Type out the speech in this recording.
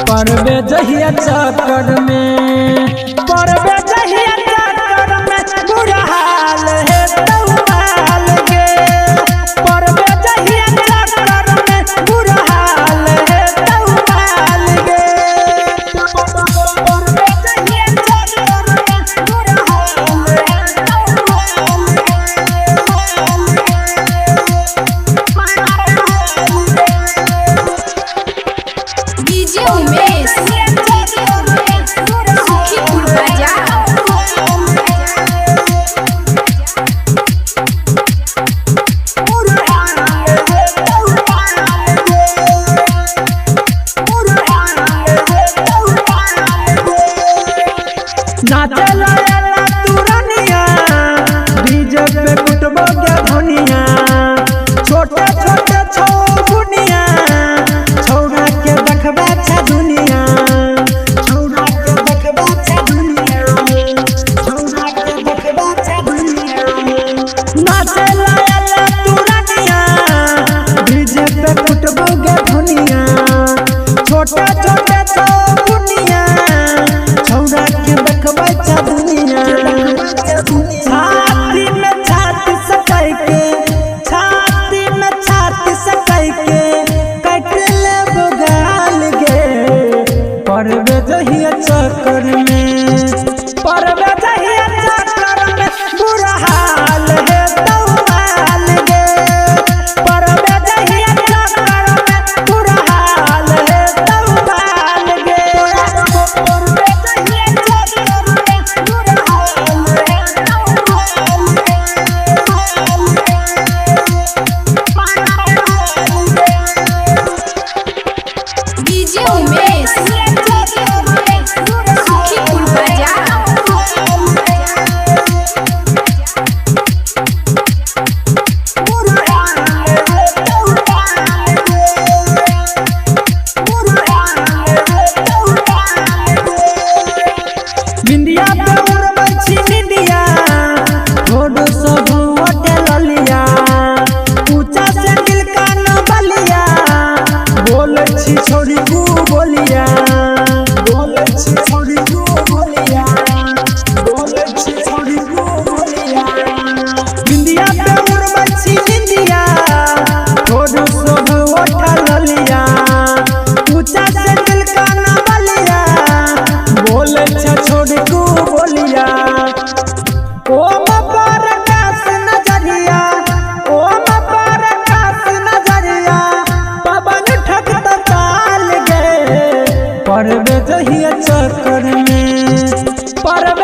परबे जहिया चक्कर में परबे जहिया चक्कर में बुरा हाल है तौहाल के परबे जहिया चक्कर में बुरा हाल है तौहाल के परबे जहिया चक्कर में बुरा हाल है डीजे उमेश सुखीपुर बाजार। नाचे लाला तुरनिया डीजे पे कुटबो के धनिया छोटे छोटे छौगुनिया छौरा के देखबा छ दुनिया छौरा के देखबा छ दुनिया छौरा के देखबा छ दुनिया नाचे लाला तुरनिया डीजे पे कुटबो के धनिया छोटे छोटे छौगुनिया छौरा के देखबा छ दुनिया छाती में छाती सकाई के छाती में छाती सकाई के कट ले बुगाल गे परबे जहिया चक्कर में परबे जहिया चक्कर में बुरा हाल है तौहाल गे परबे जहिया चक्कर में बुरा हाल है तौहाल गे परबे जहिया चक्कर में बुरा हाल है डीजे उमेश सुखीपुर बाजार। बिंदिया पे उड़बै छी निंदिया रोड सब होटल लिया ऊंचा से दिल का न बलिया बोले छी छोरी को बोलिया बोले छी छोरी को बोलिया बोले छी छोरी को बोलिया बिंदिया पे उड़बै छी निंदिया रोड सब होटल लिया ऊंचा से दिल का न बलिया बोले छ छोरी को बोलिया ओम प्रकाश नजरिया ओम प्रकाश नजरिया पवन ठकत ताल गे परबे जहिया चक्कर में परबे